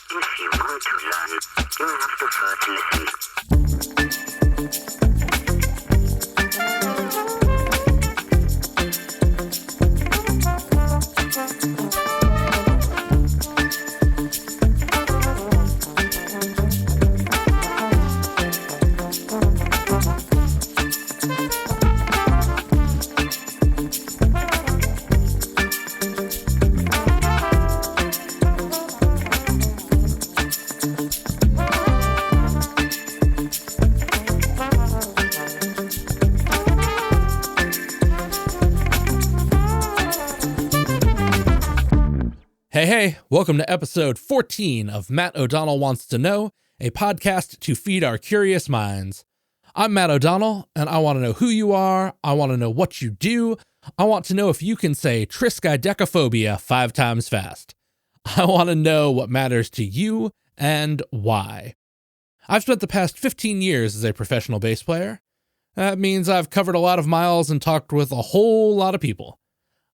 If you want to learn, you have to first listen. Hey, welcome to episode 14 of Matt O'Donnell Wants to Know, a podcast to feed our curious minds. I'm Matt O'Donnell, and I want to know who you are, I want to know what you do, I want to know if you can say triskaidekaphobia 5 times fast. I want to know what matters to you and why. I've spent the past 15 years as a professional bass player. That means I've covered a lot of miles and talked with a whole lot of people.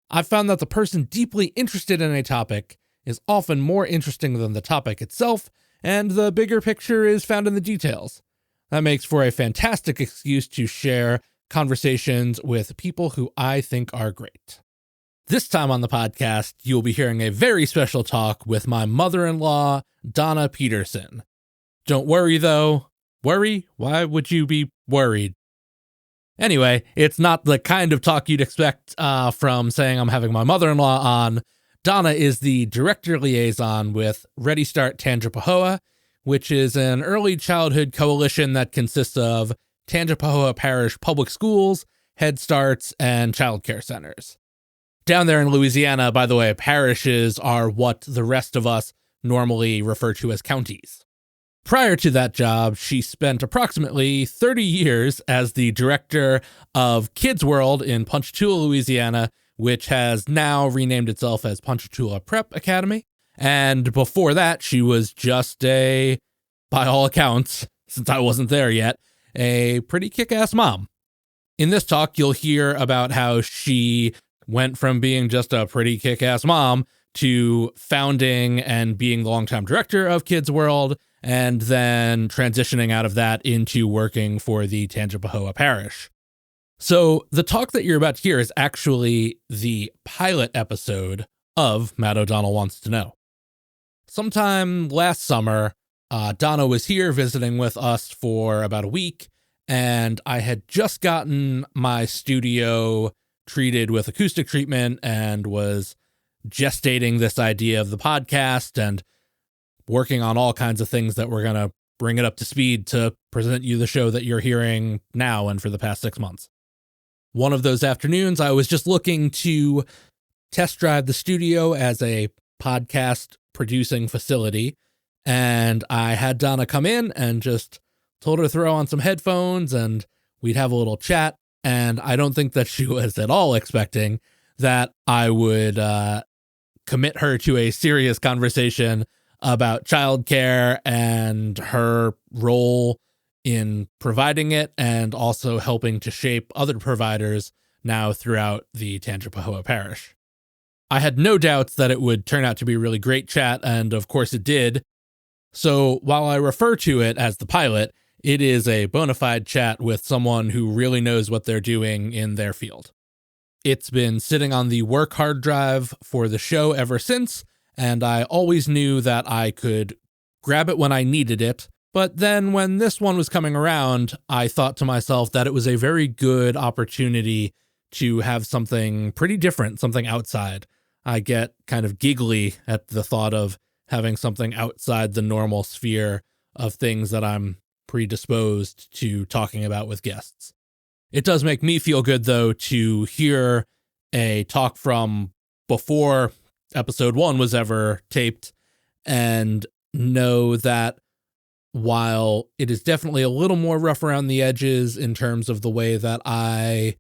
I've found that the person deeply interested in a topic is often more interesting than the topic itself, and the bigger picture is found in the details. That makes for a fantastic excuse to share conversations with people who I think are great. This time on the podcast, you'll be hearing a very special talk with my mother-in-law, Donna Peterson. Don't worry, though. Worry? Why would you be worried? Anyway, it's not the kind of talk you'd expect from saying I'm having my mother-in-law on. Donna is the Director Liaison with Ready Start Tangipahoa, which is an early childhood coalition that consists of Tangipahoa Parish public schools, Head Starts, and childcare centers. Down there in Louisiana, by the way, parishes are what the rest of us normally refer to as counties. Prior to that job, she spent approximately 30 years as the director of Kids World in Ponchatoula, Louisiana, which has now renamed itself as Ponchatoula Prep Academy. And before that, she was just by all accounts, since I wasn't there yet, a pretty kick-ass mom. In this talk, you'll hear about how she went from being just a pretty kick-ass mom to founding and being the longtime director of Kids World, and then transitioning out of that into working for the Tangipahoa Parish. So the talk that you're about to hear is actually the pilot episode of Matt O'Donnell Wants to Know. Sometime last summer, Donna was here visiting with us for about a week, and I had just gotten my studio treated with acoustic treatment and was gestating this idea of the podcast and working on all kinds of things that were going to bring it up to speed to present you the show that you're hearing now and for the past 6 months. One of those afternoons, I was just looking to test drive the studio as a podcast producing facility, and I had Donna come in and just told her to throw on some headphones and we'd have a little chat, and I don't think that she was at all expecting that I would commit her to a serious conversation about childcare and her role in providing it and also helping to shape other providers now throughout the Tangipahoa Parish. I had no doubts that it would turn out to be a really great chat, and of course it did. So while I refer to it as the pilot, it is a bona fide chat with someone who really knows what they're doing in their field. It's been sitting on the work hard drive for the show ever since, and I always knew that I could grab it when I needed it. But then when this one was coming around, I thought to myself that it was a very good opportunity to have something pretty different, something outside. I get kind of giggly at the thought of having something outside the normal sphere of things that I'm predisposed to talking about with guests. It does make me feel good, though, to hear a talk from before episode 1 was ever taped and know that while it is definitely a little more rough around the edges in terms of the way that I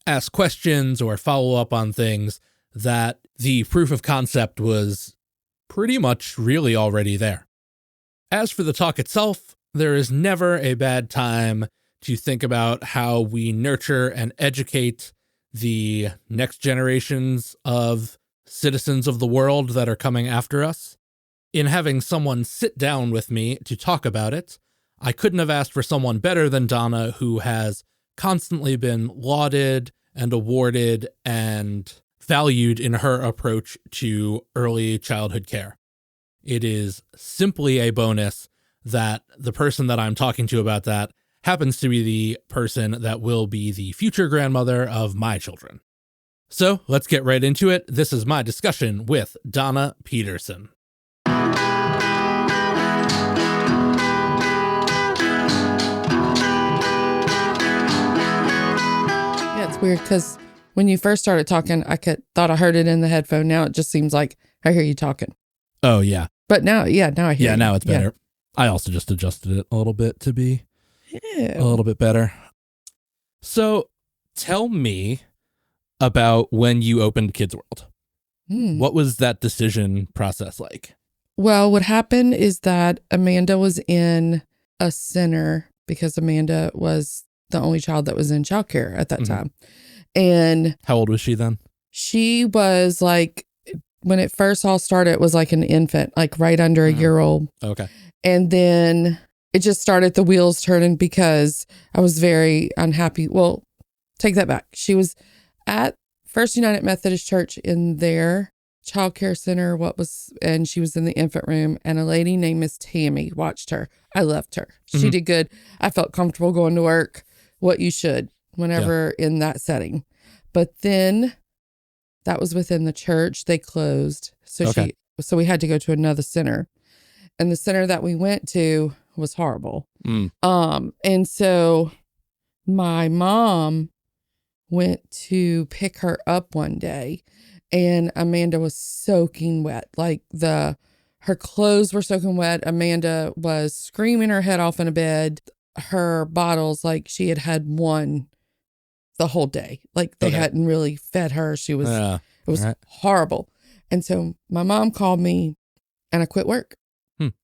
ask questions or follow up on things, that the proof of concept was pretty much really already there. As for the talk itself, there is never a bad time to think about how we nurture and educate the next generations of citizens of the world that are coming after us. in having someone sit down with me to talk about it, I couldn't have asked for someone better than Donna, who has constantly been lauded and awarded and valued in her approach to early childhood care. It is simply a bonus that the person that I'm talking to about that happens to be the person that will be the future grandmother of my children. So let's get right into it. This is my discussion with Donna Peterson. Yeah, it's weird because when you first started talking, thought I heard it in the headphone. Now it just seems like I hear you talking. Oh, yeah. But now I hear you. Yeah, now it's better. Yeah. I also just adjusted it a little bit to be a little bit better. So tell me about when you opened Kids World. What was that decision process like? Well, what happened is that Amanda was in a center because Amanda was the only child that was in childcare at that time. And how old was she then? She was like, when it first all started, it was like an infant, like right under a year old. Okay. And then it just started the wheels turning because I was very unhappy. Well, take that back. She was at First United Methodist Church in their child care center, and she was in the infant room, and a lady named Miss Tammy watched her. I loved her. She did good. I felt comfortable going to work, what you should whenever in that setting. But then that was within the church. They closed. So so we had to go to another center. And the center that we went to was horrible. And so my mom went to pick her up one day, and Amanda was soaking wet. Like her clothes were soaking wet. Amanda was screaming her head off in a bed. Her bottles, like she had one the whole day. Like they hadn't really fed her. It was horrible. And so my mom called me and I quit work.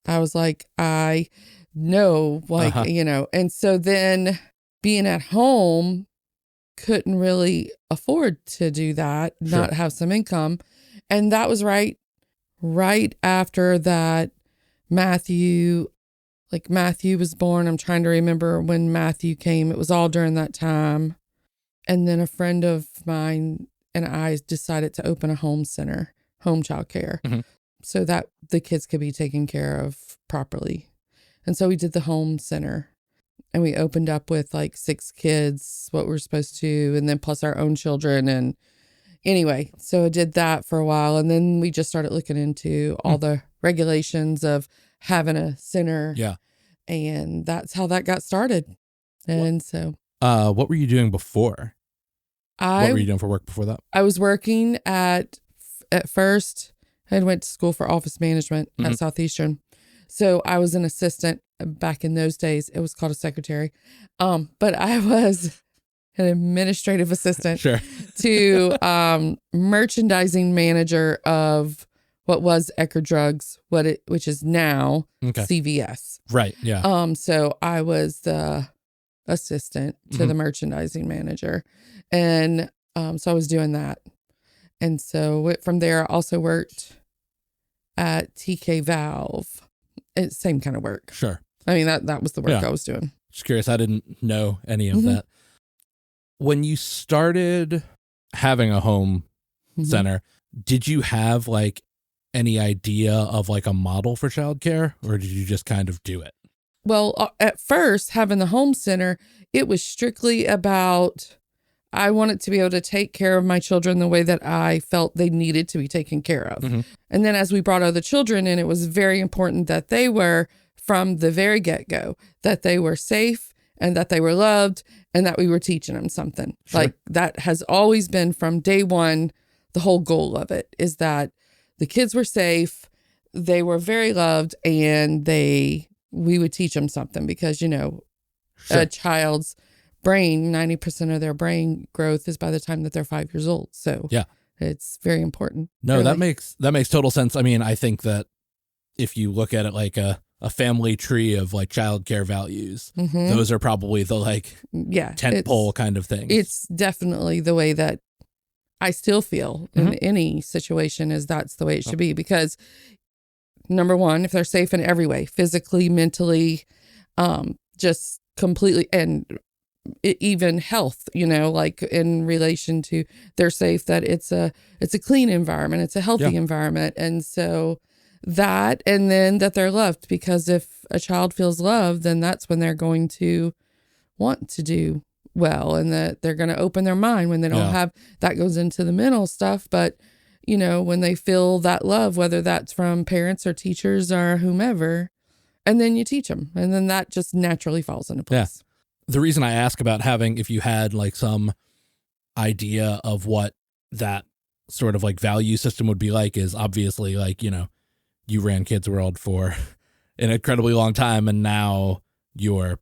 I was like, I know, and so then being at home, couldn't really afford to do that, not have some income. And that was right after that Matthew was born. I'm trying to remember when Matthew came. It was all during that time. And then a friend of mine and I decided to open a home child care, so that the kids could be taken care of properly. And so we did the home center. And we opened up with like 6 kids, what we're supposed to, and then plus our own children. And anyway, so I did that for a while. And then we just started looking into all the regulations of having a center. Yeah. And that's how that got started. And so. What were you doing before? What were you doing for work before that? I was working at first, I went to school for office management at Southeastern. So I was an assistant. Back in those days, it was called a secretary. But I was an administrative assistant to merchandising manager of what was Eckerd Drugs, which is now CVS. Right. Yeah. So I was the assistant to the merchandising manager. And so I was doing that. And so from there, I also worked at TK Valve. It's same kind of work. Sure. I mean, that was the work I was doing. Just curious. I didn't know any of that. When you started having a home center, did you have like any idea of like a model for childcare, or did you just kind of do it? Well, at first, having the home center, it was strictly about, I wanted to be able to take care of my children the way that I felt they needed to be taken care of. And then as we brought other children in, it was very important that they were, from the very get-go, that they were safe and that they were loved and that we were teaching them something. Like that has always been from day one. The whole goal of it is that the kids were safe, they were very loved, and we would teach them something because, a child's brain, 90% of their brain growth is by the time that they're 5 years old. So it's very important. No, that makes total sense. I mean, I think that if you look at it like a family tree of like childcare values, those are probably the like tent pole kind of things. It's definitely the way that I still feel in any situation, is that's the way it should be, because number one, if they're safe in every way, physically, mentally, just completely, and even health, like in relation to they're safe, that it's a clean environment, it's a healthy environment. And so that, and then that they're loved, because if a child feels loved, then that's when they're going to want to do well, and that they're going to open their mind when they don't have, that goes into the mental stuff. But, when they feel that love, whether that's from parents or teachers or whomever, and then you teach them, and then that just naturally falls into place. Yeah. The reason I ask about having, if you had like some idea of what that sort of like value system would be like, is obviously like, you ran Kids World for an incredibly long time, and now you're,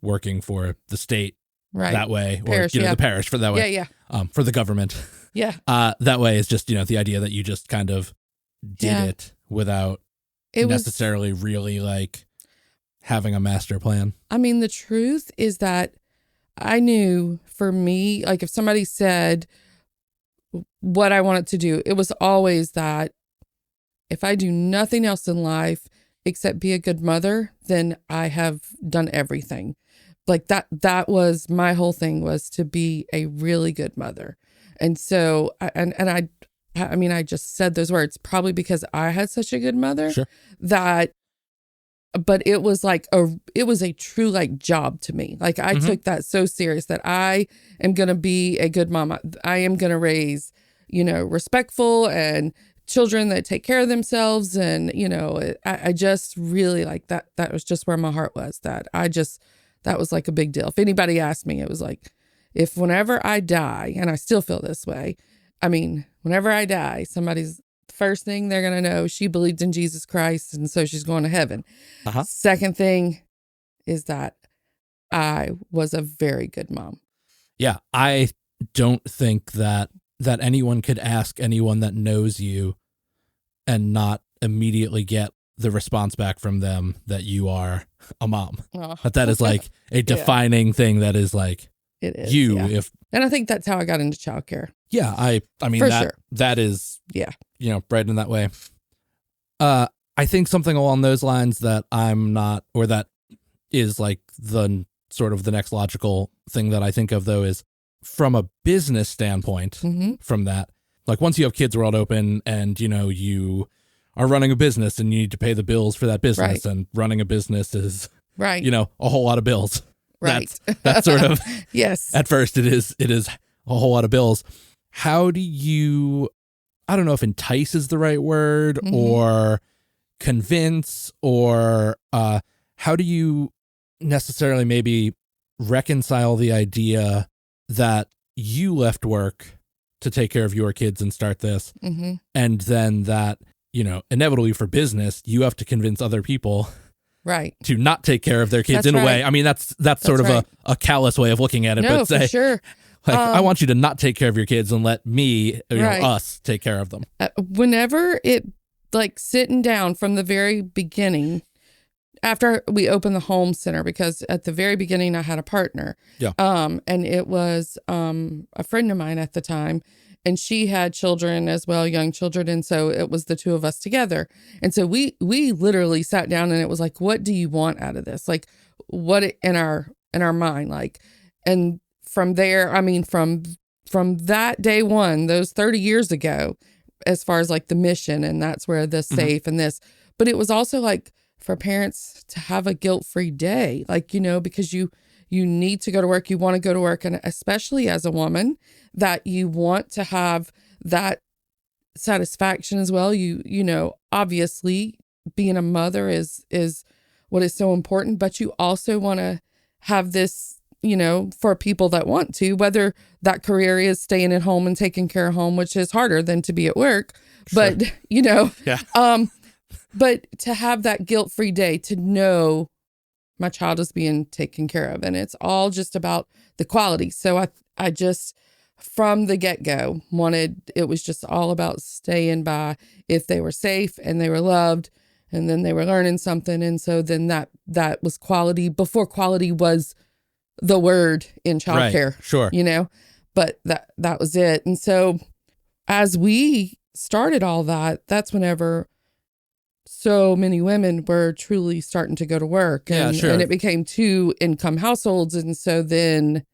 working for the state that way, or, Parish, the parish for that way. Yeah. For the government. Yeah. That way is just, the idea that you just kind of did it without necessarily really like having a master plan. I mean, the truth is that I knew for me, like if somebody said what I wanted to do, it was always that if I do nothing else in life except be a good mother, then I have done everything. Like that was my whole thing, was to be a really good mother. And so, I mean, I just said those words probably because I had such a good mother but it was like it was a true like job to me. Like I took that so serious, that I am going to be a good mama. I am going to raise, respectful and children that take care of themselves. And, I just really like that. That was just where my heart was, that was like a big deal. If anybody asked me, it was like, if whenever I die, and I still feel this way, I mean, whenever I die, somebody's first thing they're going to know, she believed in Jesus Christ, and so she's going to heaven. Second thing is that I was a very good mom. Yeah. I don't think that anyone could ask anyone that knows you and not immediately get the response back from them that you are a mom. Oh. That is like a defining thing that is like, it is you. Yeah. And I think that's how I got into childcare. Yeah. I mean, that is, right in that way. I think something along those lines that I'm not, or that is like the sort of the next logical thing that I think of, though, is from a business standpoint, from that, like once you have Kids World open and, you are running a business and you need to pay the bills for that business, and running a business is, a whole lot of bills. Right. That's sort of, yes. At first it is a whole lot of bills. How do you, I don't know if entice is the right word, or convince, or how do you necessarily maybe reconcile the idea that you left work to take care of your kids and start this, and then that, inevitably for business, you have to convince other people to not take care of their kids a way. I mean, that's sort of a callous way of looking at it, no, but say, for sure. Like, I want you to not take care of your kids and let me, us take care of them. Whenever it, like sitting down from the very beginning, after we opened the home center, because at the very beginning I had a partner. Yeah. And it was a friend of mine at the time, and she had children as well, young children. And so it was the two of us together. And so we literally sat down, and it was like, what do you want out of this? Like, what in our mind, like, and from there, I mean, from that day one, those 30 years ago, as far as like the mission, and that's where the safe and this, but it was also like for parents to have a guilt-free day, like, because you need to go to work, you want to go to work. And especially as a woman, that you want to have that satisfaction as well. Obviously being a mother is what is so important, but you also want to have this, for people that want to, whether that career is staying at home and taking care of home, which is harder than to be at work, sure. But, but to have that guilt-free day, to know my child is being taken care of, and it's all just about the quality. So I just, from the get-go, it was just all about staying by if they were safe and they were loved, and then they were learning something. And so then that was quality before quality was the word in childcare, right, sure. But that was it. And so as we started all that, that's whenever so many women were truly starting to go to work, and, Yeah, sure. and it became 2 income households. And so then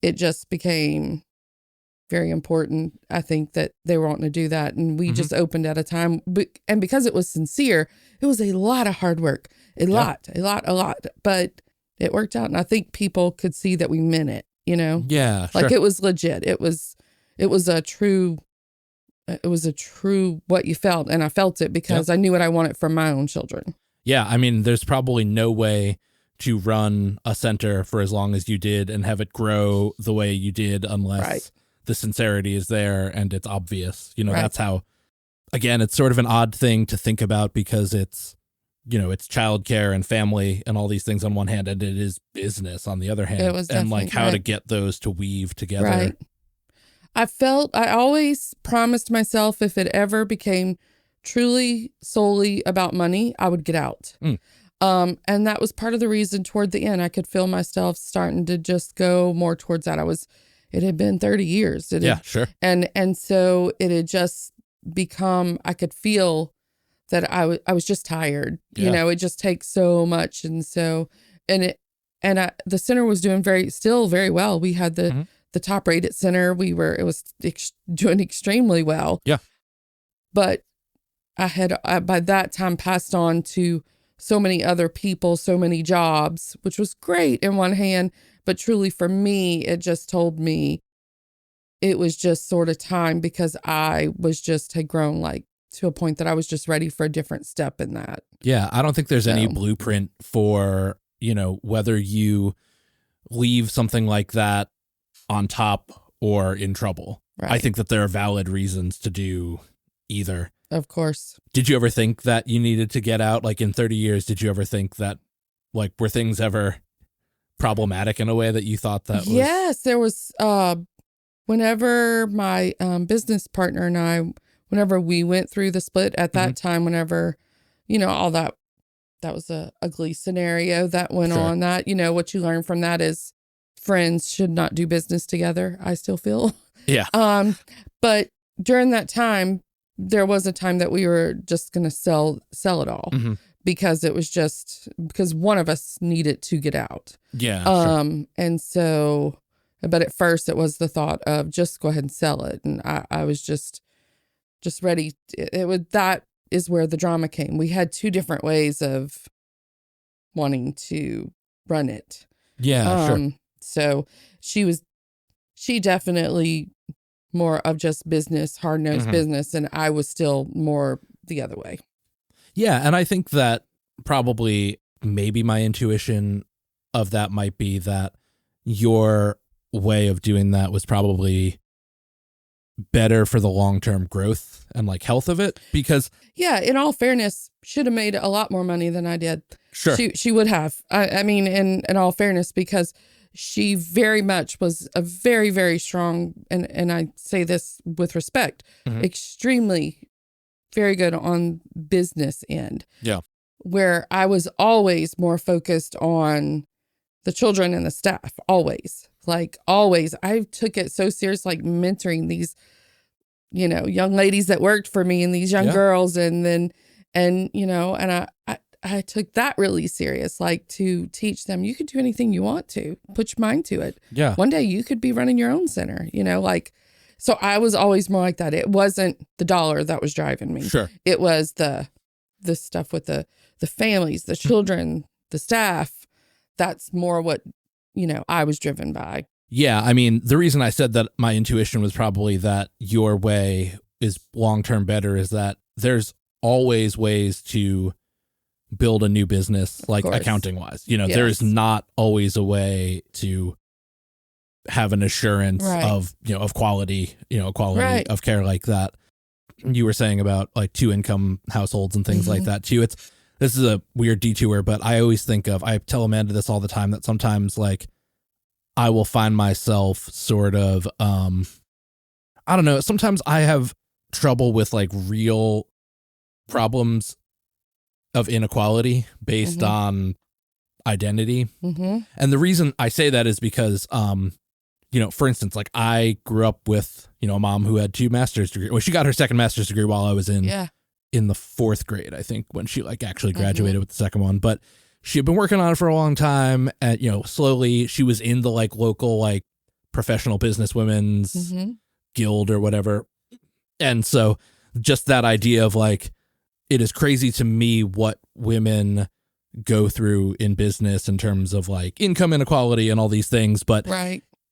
it just became very important, I think, that they were wanting to do that. And we just opened at a time, and because it was sincere, it was a lot of hard work, a lot, but it worked out. And I think people could see that we meant it, Yeah, like sure. it was legit. It was a true what you felt. And I felt it because I knew what I wanted from my own children. Yeah, I mean, there's probably no way to run a center for as long as you did and have it grow the way you did unless the sincerity is there and it's obvious. That's how, again, it's sort of an odd thing to think about because it's, it's childcare and family and all these things on one hand, and it is business on the other hand. It was and like how to get those to weave together. Right. I always promised myself if it ever became truly solely about money, I would get out. And that was part of the reason toward the end, I could feel myself starting to just go more towards that. It had been 30 years. Sure. And so it had just become, I could feel that I was just tired. It just takes so much. And so, the center was doing still very well. We had the top rated center. It was doing extremely well. Yeah. But I had by that time passed on to so many other people, so many jobs, which was great in one hand, but truly for me, it just told me it was just sort of time because I was had grown like to a point that I was just ready for a different step in that. Yeah. I don't think there's any blueprint for, whether you leave something like that on top or in trouble. Right. I think that there are valid reasons to do either. Of course. Did you ever think that you needed to get out? Like in 30 years, did you ever think that, like, were things ever problematic in a way that you thought that was? Yes, there was, whenever my business partner and I, whenever we went through the split at that time, whenever, all that was a ugly scenario that went on, that, what you learn from that is friends should not do business together, I still feel. Yeah. But during that time, there was a time that we were just going to sell it all because it was because one of us needed to get out. Yeah. Sure. And so, but at first it was the thought of just go ahead and sell it. And I was just ready. That is where the drama came. We had 2 different ways of wanting to run it. Yeah. Sure. So she definitely more of just business, hard-nosed business, and I was still more the other way. Yeah, and I think that probably maybe my intuition of that might be that your way of doing that was probably better for the long-term growth and like health of it, because in all fairness, should have made a lot more money than I did. Sure. She would have. I mean, in all fairness, because she very much was a very, very strong, and I say this with respect, extremely very good on business end. Yeah. Where I was always more focused on the children and the staff, always. Like always. I took it so serious, like mentoring these, young ladies that worked for me and these young girls. And I took that really serious, like to teach them you could do anything you want to, put your mind to it. Yeah. One day you could be running your own center, so I was always more like that. It wasn't the dollar that was driving me. Sure. It was the stuff with the families, the children, the staff. That's more what, I was driven by. Yeah. I mean, the reason I said that my intuition was probably that your way is long-term better is that there's always ways to build a new business, like accounting wise, there is not always a way to have an assurance of, of quality, quality of care like that. You were saying about like 2 income households and things like that too. This is a weird detour, but I always I tell Amanda this all the time, that sometimes like I will find myself sort of, I don't know, sometimes I have trouble with like real problems of inequality based on identity. And the reason I say that is because, for instance, like I grew up with, a mom who had 2 master's degrees. Well, she got her second master's degree while I was in in the 4th grade, I think, when she like actually graduated with the second one. But she had been working on it for a long time, and slowly she was in the like local like professional business women's guild or whatever. And so just that idea of like, it is crazy to me what women go through in business in terms of like income inequality and all these things. But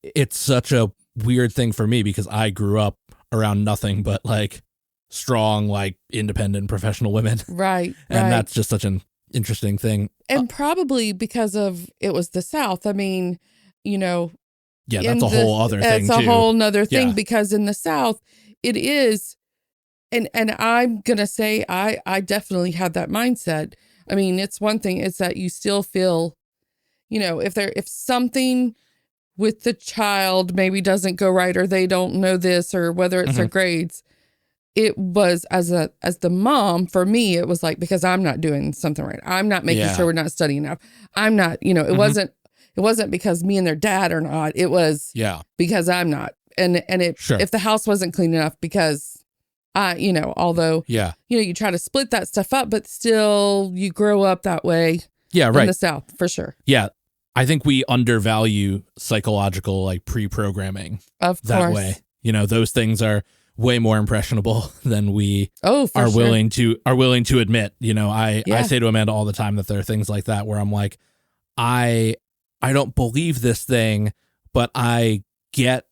it's such a weird thing for me because I grew up around nothing but like strong, like independent professional women. Right. And that's just such an interesting thing. And probably because of it was the South. I mean, yeah, that's a whole other thing. It's a whole nother thing because in the South it is. And I'm going to say I definitely had that mindset. I mean, it's one thing is that you still feel, if something with the child maybe doesn't go right or they don't know this or whether it's their grades, it was as the mom, for me, it was like, because I'm not doing something right. I'm not making sure we're not studying enough. I'm not, it wasn't because me and their dad are not. It was because I'm not. And if the house wasn't clean enough because although, you try to split that stuff up, but still you grow up that way. Yeah, right. In the South, for sure. Yeah. I think we undervalue psychological like pre-programming that way. Those things are way more impressionable than we are willing to admit. I say to Amanda all the time that there are things like that where I'm like, I don't believe this thing, but I get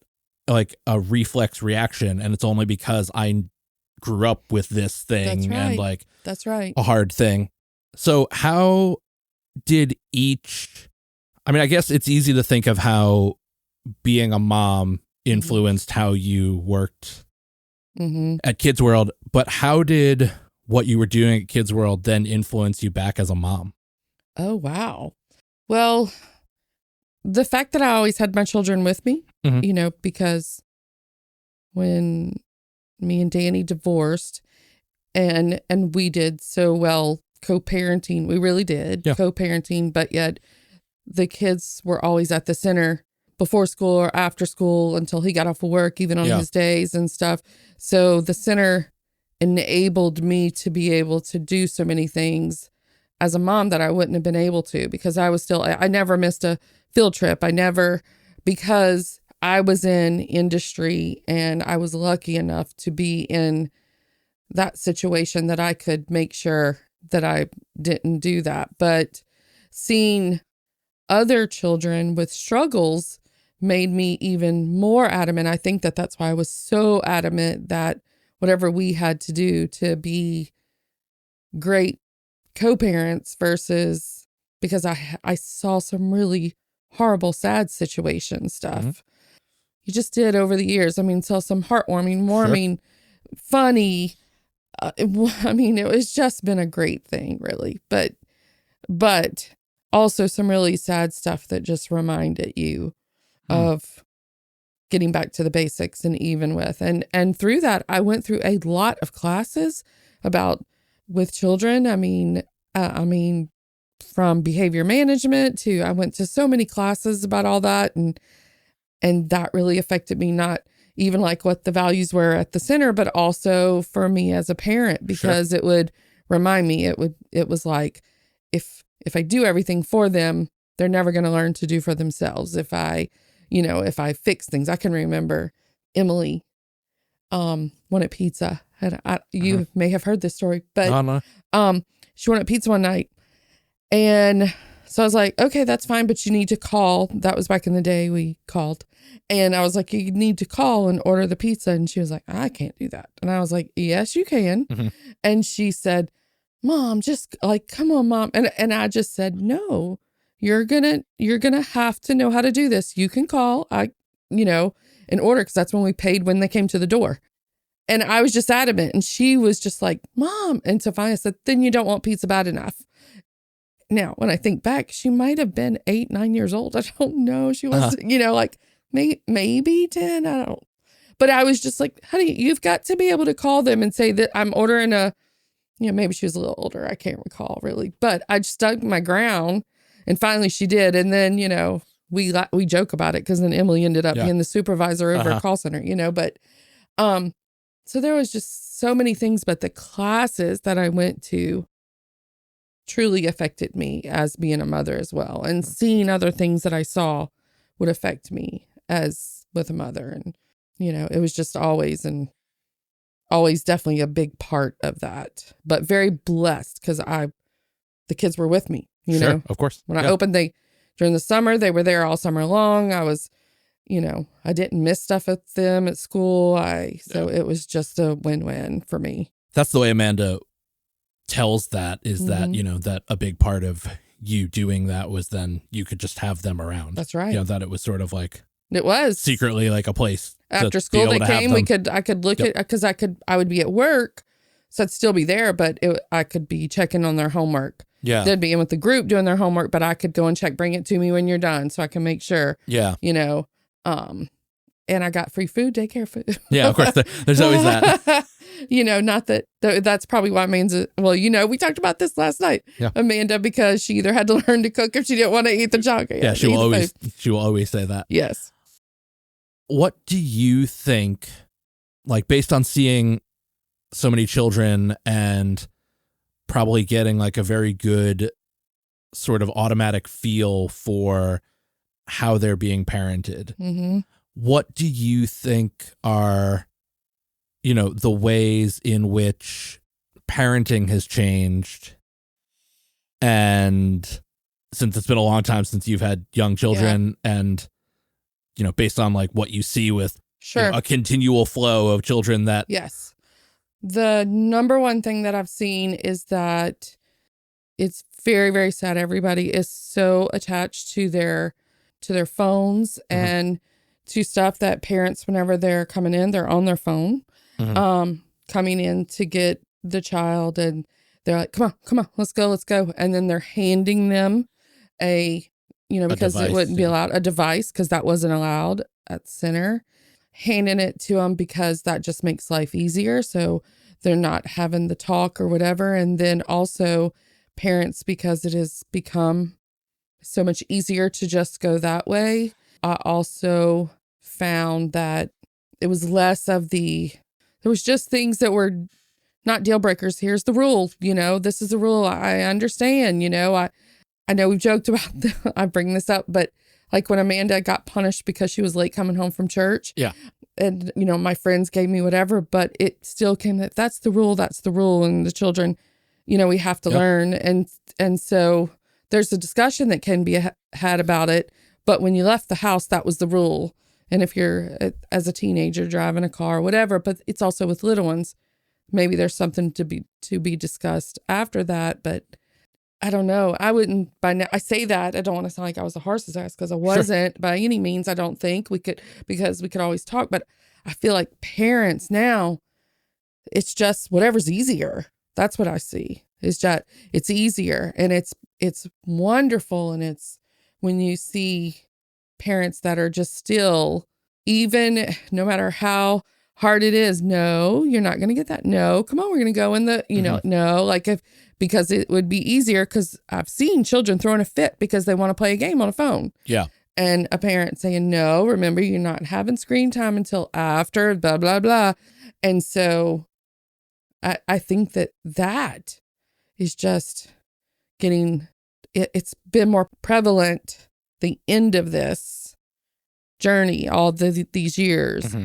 like a reflex reaction, and it's only because I grew up with this thing and like that's right, a hard thing. So how did I guess it's easy to think of how being a mom influenced how you worked at Kids World, but how did what you were doing at Kids World then influence you back as a mom? Oh, wow. Well, the fact that I always had my children with me, because when me and Danny divorced and we did so well co-parenting, we really did co-parenting, but yet the kids were always at the center before school or after school until he got off of work, even on his days and stuff. So the center enabled me to be able to do so many things as a mom that I wouldn't have been able to because I never missed a field trip. Because I was in industry and I was lucky enough to be in that situation that I could make sure that I didn't do that. But seeing other children with struggles made me even more adamant. I think that's why I was so adamant that whatever we had to do to be great co-parents versus because I saw some really horrible, sad situation stuff. You just did over the years. I mean, saw some heartwarming, warming, funny. It was just been a great thing, really. But also some really sad stuff that just reminded you of getting back to the basics and even with. And through that, I went through a lot of classes with children. I mean, from behavior management to, I went to so many classes about all that. And that really affected me, not even like what the values were at the center, but also for me as a parent, because it would remind me, it was like, if I do everything for them, they're never going to learn to do for themselves. If I fix things, I can remember Emily, wanted pizza. And you may have heard this story, but, she wanted pizza one night. And so I was like, okay, that's fine, but you need to call. That was back in the day we called. And I was like, you need to call and order the pizza. And she was like, I can't do that. And I was like, yes, you can. And she said, Mom, just like, come on, Mom. And I just said, no, you're gonna have to know how to do this. You can call, and order, because that's when we paid when they came to the door. And I was just adamant. And she was just like, Mom. And so finally I said, then you don't want pizza bad enough. Now, when I think back, she might have been 8, 9 years old. I don't know. She was, like maybe 10. I don't. But I was just like, honey, you've got to be able to call them and say that I'm ordering maybe she was a little older. I can't recall really. But I just stuck my ground. And finally she did. And then, we joke about it because then Emily ended up being the supervisor over a call center, but So there was just so many things, but the classes that I went to truly affected me as being a mother as well. And seeing other things that I saw would affect me as with a mother. And, it was just always definitely a big part of that, but very blessed because the kids were with me, Sure, of course. When I opened, during the summer, they were there all summer long. I was, I didn't miss stuff at them at school. So it was just a win-win for me. That's the way Amanda tells that is that, that a big part of you doing that was then you could just have them around. That's right. That it was sort of like, it was secretly like a place. After school they came, I could look at, because I would be at work, so I'd still be there, but I could be checking on their homework. Yeah. They'd be in with the group doing their homework, but I could go and check, bring it to me when you're done so I can make sure. Yeah. And I got free food, daycare food. Yeah, of course. There's always that. Not that's probably why Amanda, we talked about this last night. Yeah. Amanda, because she either had to learn to cook or she didn't want to eat the childcare. Yeah, she will always say that. Yes. What do you think, like based on seeing so many children and probably getting like a very good sort of automatic feel for how they're being parented, mm-hmm. what do you think are, the ways in which parenting has changed? And since it's been a long time since you've had young children and, based on like what you see with a continual flow of children that. Yes. The number one thing that I've seen is that it's very, very sad. Everybody is so attached to their phones mm-hmm. and to stuff that parents, whenever they're coming in, they're on their phone, mm-hmm. Coming in to get the child, and they're like, come on, let's go. And then they're handing them because device, it wouldn't be allowed, a device, because that wasn't allowed at center, handing it to them because that just makes life easier. So they're not having the talk or whatever. And then also parents, because it has become so much easier to just go that way. I also found that it was less of there was just things that were not deal breakers. Here's the rule, this is the rule. I understand, I know we've joked about I bring this up, but like when Amanda got punished because she was late coming home from church. Yeah. And, my friends gave me whatever, but it still came that's the rule. And the children, we have to learn. And so there's a discussion that can be had about it. But when you left the house, that was the rule. And if you're as a teenager driving a car or whatever, but it's also with little ones, maybe there's something to be discussed after that. But I don't know. I wouldn't by now. I say that I don't want to sound like I was a horse's ass, because I wasn't by any means. I don't think because we could always talk. But I feel like parents now, it's just whatever's easier. That's what I see. It's just it's easier, and it's wonderful, and it's when you see parents that are just still, even no matter how hard it is, no, you're not going to get that. No, come on, we're going to go in the, mm-hmm. No, like because it would be easier, because I've seen children throwing a fit because they want to play a game on a phone. Yeah. And a parent saying, no, remember, you're not having screen time until after, blah, blah, blah. And so I think that is just getting, it's been more prevalent, the end of this journey, all these years, mm-hmm.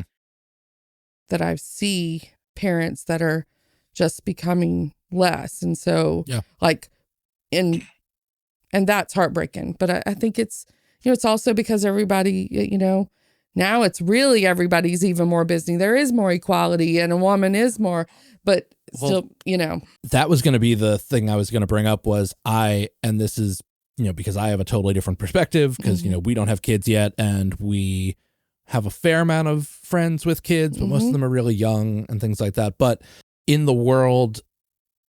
that I see parents that are just becoming less. And so and that's heartbreaking. But I think it's, it's also because everybody, now it's really everybody's even more busy. There is more equality, and a woman is more, but still, That was going to be the thing I was going to bring up and this is, because I have a totally different perspective, because, mm-hmm. We don't have kids yet, and we have a fair amount of friends with kids, but mm-hmm. most of them are really young and things like that. But in the world,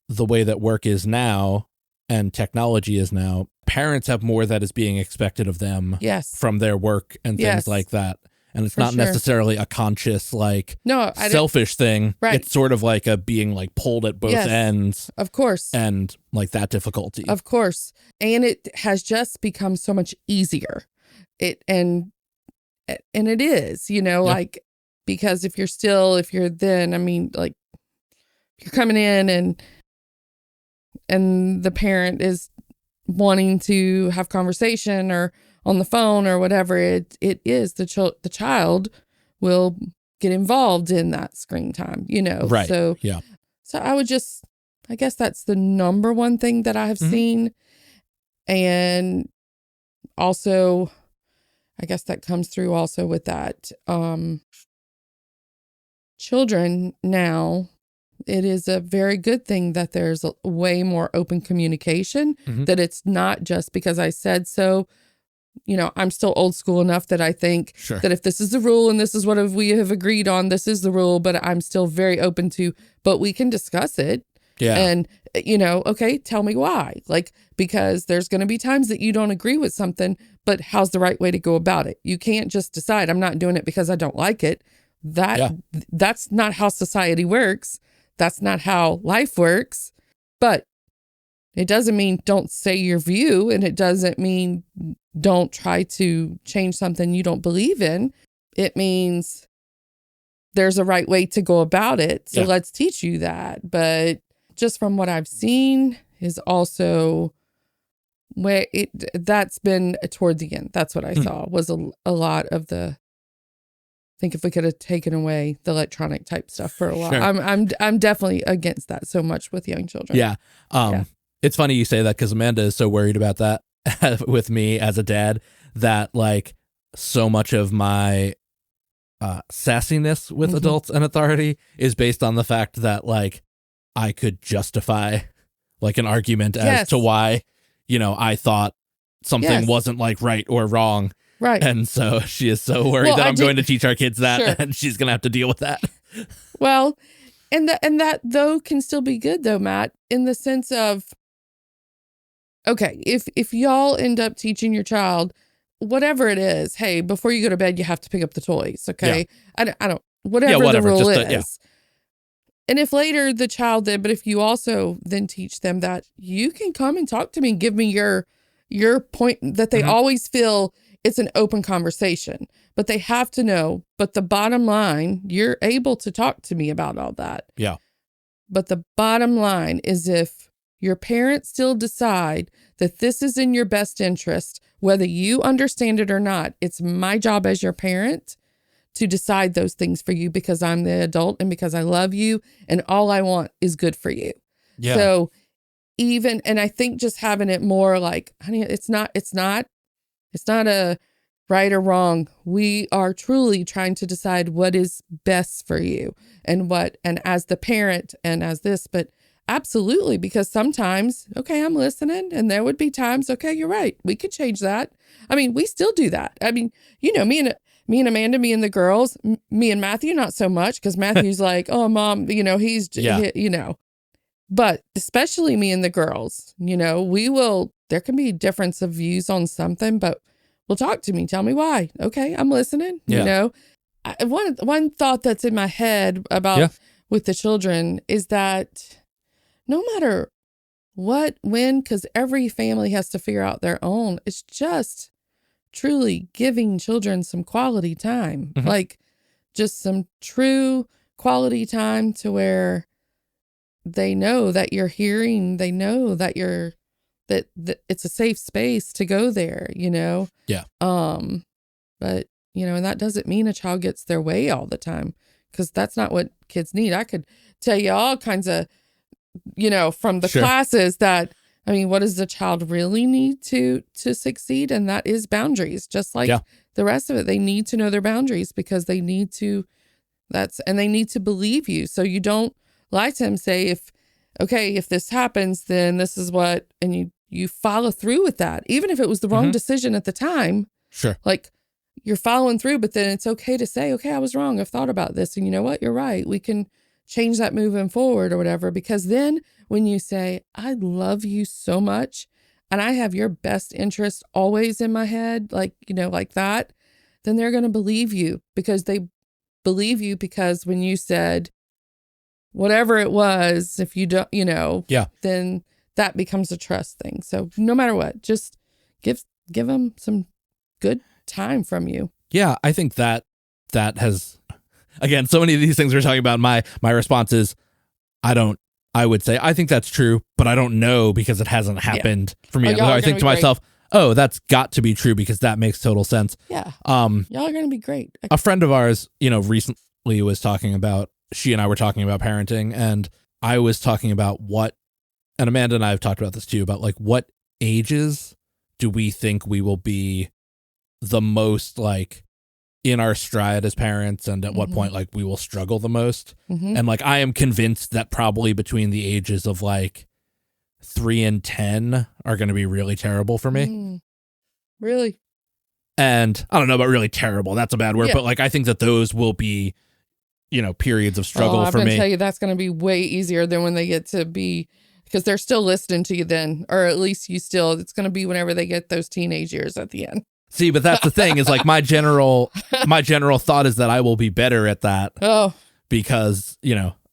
the way that work is now and technology is now, parents have more that is being expected of them from their work and things like that. And it's not necessarily a conscious, selfish thing. Right. It's sort of like a being pulled at both ends. Of course. And that difficulty. Of course. And it has just become so much easier. And it is, Because if you're then, I mean, like, you're coming in and the parent is wanting to have conversation or on the phone or whatever it is, the child will get involved in that screen time, Right. So Yeah. So I guess that's the number one thing that I have seen. And also, I guess that comes through also with that. Children now, it is a very good thing that there's a way more open communication, that it's not just because I said so. I'm still old school enough that I think that if this is the rule and this is what we have agreed on, this is the rule, but I'm still very open to, but we can discuss it. Yeah. And, okay, tell me why. Like, because there's going to be times that you don't agree with something, but how's the right way to go about it? You can't just decide I'm not doing it because I don't like it. That's not how society works. That's not how life works. But it doesn't mean don't say your view, and it doesn't mean don't try to change something you don't believe in. It means there's a right way to go about it. So let's teach you that. But just from what I've seen is also where that's been toward the end. That's what I saw was a lot of the, I think if we could have taken away the electronic type stuff for a while. I'm definitely against that so much with young children. Yeah. It's funny you say that because Amanda is so worried about that with me as a dad that like so much of my sassiness with adults and authority is based on the fact that like I could justify like an argument as to why, I thought something wasn't like right or wrong. Right. And so she is so worried that I'm going to teach our kids that and she's going to have to deal with that. Well, and that though can still be good though, Matt, in the sense of, okay, if y'all end up teaching your child whatever it is, hey, before you go to bed, you have to pick up the toys. Okay. Yeah. I don't, whatever the rule is. And if later the child did, but if you also then teach them that you can come and talk to me and give me your point, that they always feel it's an open conversation, but they have to know, but the bottom line, you're able to talk to me about all that. Yeah. But the bottom line is if your parents still decide that this is in your best interest, whether you understand it or not, it's my job as your parent to decide those things for you because I'm the adult and because I love you and all I want is good for you. Yeah. So and I think just having it more like, honey, it's not a right or wrong. We are truly trying to decide what is best for you and as the parent and as this, but absolutely, because sometimes, okay, I'm listening, and there would be times, okay, you're right, we could change that. I mean, we still do that. I mean, me and Amanda, me and the girls, me and Matthew, not so much, because Matthew's like, oh, Mom, he's, but especially me and the girls, there can be difference of views on something, but well, talk to me, tell me why. Okay, I'm listening. One thought that's in my head about with the children is that no matter what, when, because every family has to figure out their own, it's just truly giving children some quality time, like just some true quality time to where they know that you're hearing, they know that that it's a safe space to go there, Yeah. But, and that doesn't mean a child gets their way all the time, because that's not what kids need. I could tell you all kinds of, from the classes that, I mean, what does the child really need to succeed? And that is boundaries, just like the rest of it. They need to know their boundaries because they need to, and they need to believe you. So you don't lie to them, say, if this happens, then this is what, and you follow through with that. Even if it was the wrong decision at the time. Sure. Like you're following through, but then it's okay to say, okay, I was wrong. I've thought about this. And you know what? You're right. We can change that moving forward or whatever. Because then when you say, I love you so much and I have your best interest always in my head, like, like that, then they're going to believe you because they believe you because when you said whatever it was, if you don't, then that becomes a trust thing. So no matter what, just give them some good time from you. Yeah, I think that has again, so many of these things we're talking about, my response is, I would say, I think that's true, but I don't know because it hasn't happened for me. Y'all are I gonna think be to myself, oh, that's got to be true because that makes total sense. Yeah. Y'all are going to be great. A friend of ours, recently was talking about, she and I were talking about parenting, and I was talking about and Amanda and I have talked about this too, about like what ages do we think we will be the most like in our stride as parents, and at what point like we will struggle the most. And like I am convinced that probably between the ages of like 3 and 10 are going to be really terrible for me. Really? And I don't know about really terrible, that's a bad word, but like I think that those will be periods of struggle for me. I'm gonna tell you that's going to be way easier than when they get to be, because they're still listening to you then, or at least it's going to be whenever they get those teenage years at the end. See, but that's the thing is like my general thought is that I will be better at that. Oh, because,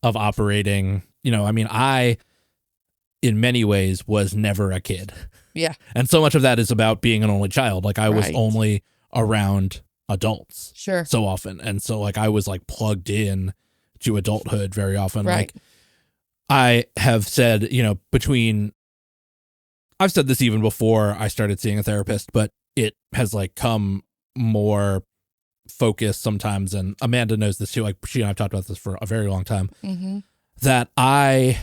of operating, I, in many ways, was never a kid. Yeah. And so much of that is about being an only child. Like I was only around adults. Sure. So often. And so like I was like plugged in to adulthood very often. Right. Like I have said, I've said this even before I started seeing a therapist, but it has like come more focused sometimes. And Amanda knows this too. Like she and I have talked about this for a very long time, that I,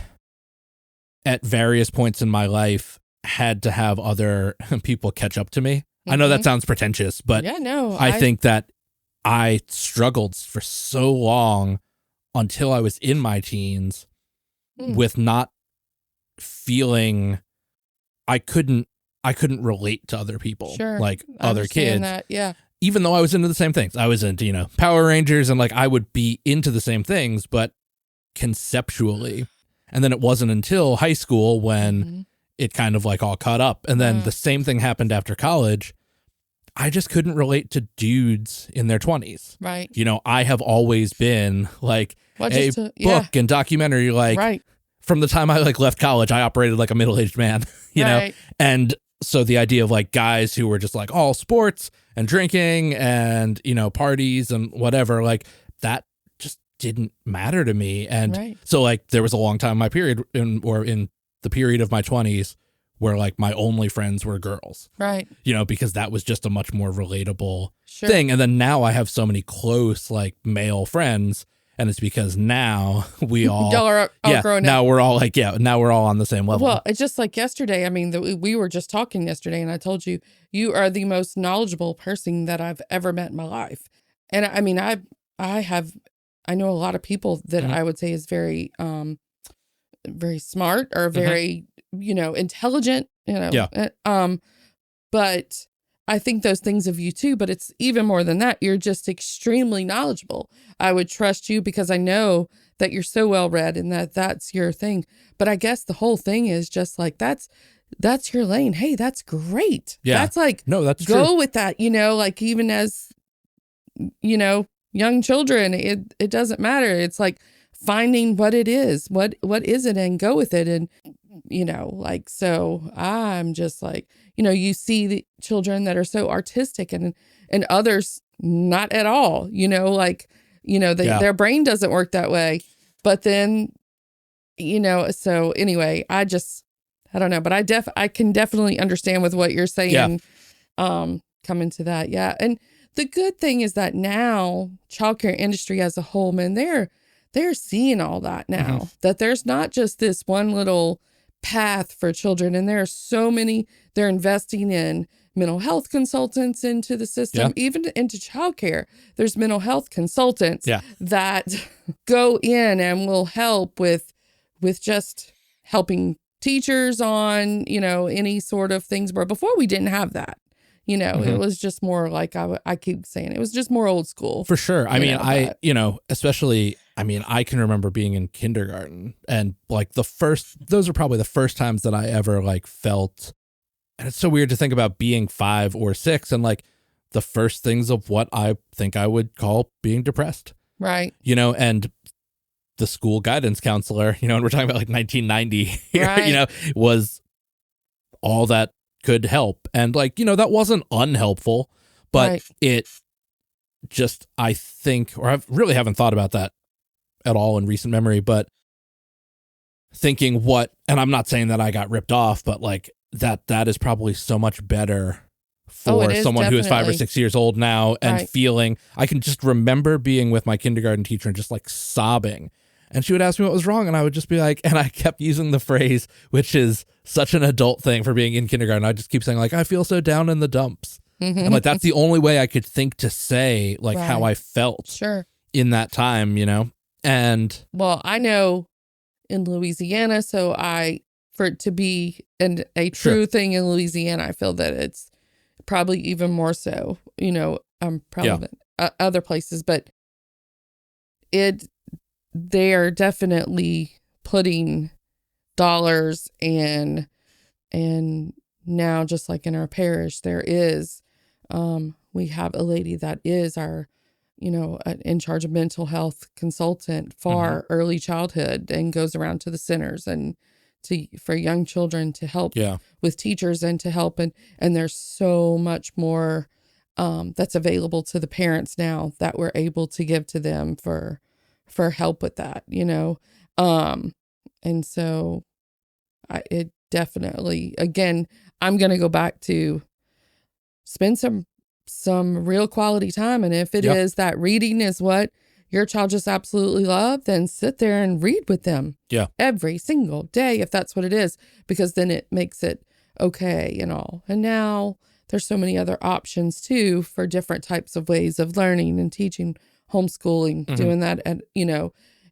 at various points in my life, had to have other people catch up to me. I know that sounds pretentious, but yeah, no, I think that I struggled for so long until I was in my teens with not feeling I couldn't relate to other people, like other kids. That, yeah. Even though I was into the same things. I was into, Power Rangers, and like I would be into the same things, but conceptually. And then it wasn't until high school when it kind of like all caught up. And then the same thing happened after college. I just couldn't relate to dudes in their 20s. Right. I have always been like book and documentary, like from the time I like left college, I operated like a middle-aged man, you know? And so the idea of like guys who were just like all sports and drinking and, parties and whatever, like that just didn't matter to me. And so like there was a long time in my period in the period of my 20s where like my only friends were girls, because that was just a much more relatable thing. And then now I have so many close like male friends, and it's because now we all are grown now up. We're all like, now we're all on the same level. Well, it's just like yesterday. I mean, we were just talking yesterday, and I told you, you are the most knowledgeable person that I've ever met in my life. And I mean, I know a lot of people that I would say is very, very smart or very, intelligent, but I think those things of you too, but it's even more than that. You're just extremely knowledgeable. I would trust you because I know that you're so well read and that's your thing. But I guess the whole thing is just like, that's your lane. Hey, that's great. Yeah. That's like, no, that's go true. with that, like even as, young children, it doesn't matter. It's like finding what it is, what is it, and go with it. And, like, so I'm just like, you see the children that are so artistic and others not at all, their brain doesn't work that way. But then, so anyway, I don't know, but I can definitely understand with what you're saying, coming to that. Yeah. And the good thing is that now childcare industry as a whole, man, they're seeing all that now, that there's not just this one little path for children. And there are so many, they're investing in mental health consultants into the system, even into childcare. There's mental health consultants that go in and will help with just helping teachers on, any sort of things where before we didn't have that. It was just more like I keep saying it was just more old school. For sure. I mean, especially, I can remember being in kindergarten and like those are probably the first times that I ever like felt, and it's so weird to think about being 5 or 6 and like the first things of what I think I would call being depressed. Right. And the school guidance counselor, and we're talking about like 1990 here, was all that could help. And like, that wasn't unhelpful, but it just, I think, or I really haven't thought about that at all in recent memory, but thinking and I'm not saying that I got ripped off, but like that is probably so much better for someone who is 5 or 6 years old now and feeling, I can just remember being with my kindergarten teacher and just like sobbing. And she would ask me what was wrong. And I would just be like, and I kept using the phrase, which is such an adult thing for being in kindergarten. I just keep saying like, I feel so down in the dumps. And like, that's the only way I could think to say like how I felt in that time, And well, I know in Louisiana, so for it to be a true thing in Louisiana, I feel that it's probably even more so, probably than other places, but they are definitely putting dollars and now, just like in our parish, there is, we have a lady that is our, in charge of mental health consultant for early childhood, and goes around to the centers and for young children to help with teachers and to help. And there's so much more that's available to the parents now that we're able to give to them for help with that, and so it definitely, again, I'm going to go back to spend some real quality time. And if it is that reading is what your child just absolutely love, then sit there and read with them every single day, if that's what it is, because then it makes it okay and all. And now there's so many other options too for different types of ways of learning and teaching, homeschooling, doing that. And,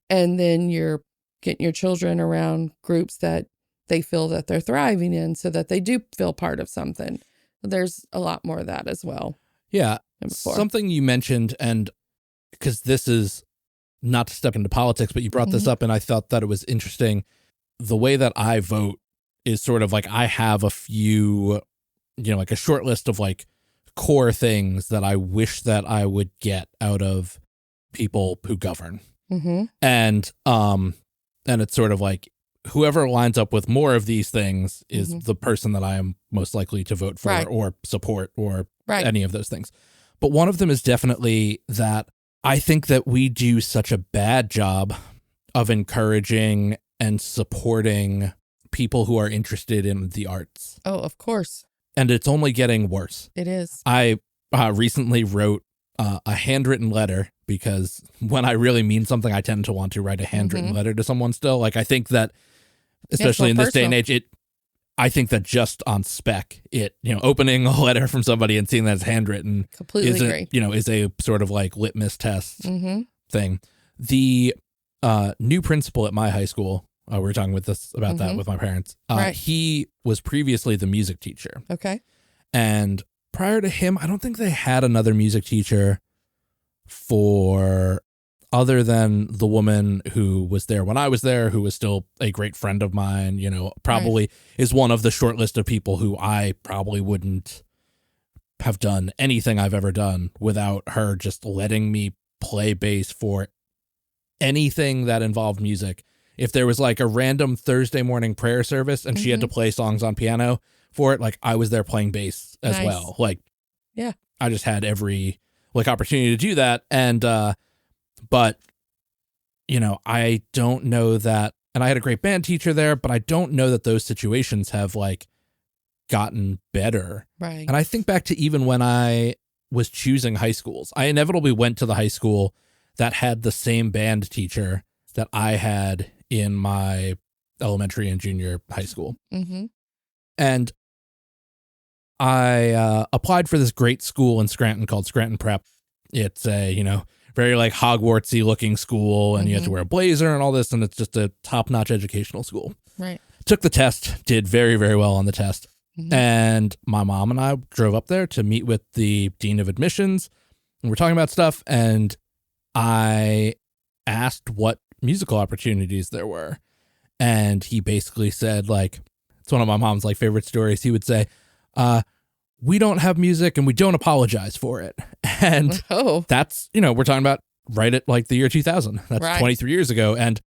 and then you're getting your children around groups that they feel that they're thriving in, so that they do feel part of something. There's a lot more of that as well. Yeah. Something you mentioned, and because this is not to step into politics, but you brought this up and I thought that it was interesting. The way that I vote is sort of like, I have a few, like a short list of like core things that I wish that I would get out of people who govern. And it's sort of like, whoever lines up with more of these things is the person that I am most likely to vote for or support or any of those things. But one of them is definitely that I think that we do such a bad job of encouraging and supporting people who are interested in the arts. Oh, of course. And it's only getting worse. It is. I recently wrote a handwritten letter, because when I really mean something, I tend to want to write a handwritten letter to someone still. Like, I think that, especially in this day and age, I think that just on spec, opening a letter from somebody and seeing that it's handwritten is a sort of like litmus test thing. The new principal at my high school, we were talking about that with my parents. He was previously the music teacher. Okay. And prior to him, I don't think they had another music teacher other than the woman who was there when I was there, who was still a great friend of mine, probably is one of the short list of people who I probably wouldn't have done anything I've ever done without her just letting me play bass for anything that involved music. If there was like a random Thursday morning prayer service and she had to play songs on piano for it, like I was there playing bass as well. Like, I just had every opportunity to do that. And, but, I don't know that, and I had a great band teacher there, but I don't know that those situations have like gotten better. Right. And I think back to even when I was choosing high schools, I inevitably went to the high school that had the same band teacher that I had in my elementary and junior high school. And I applied for this great school in Scranton called Scranton Prep. It's a, very like Hogwartsy looking school, and you have to wear a blazer and all this, and it's just a top-notch educational school. Right. Took the test, did very, very well on the test. And my mom and I drove up there to meet with the dean of admissions, and we're talking about stuff, and I asked what musical opportunities there were. And he basically said, like, it's one of my mom's like favorite stories. He would say, we don't have music and we don't apologize for it. And that's, we're talking about right at like the year 2000. That's 23 years ago. And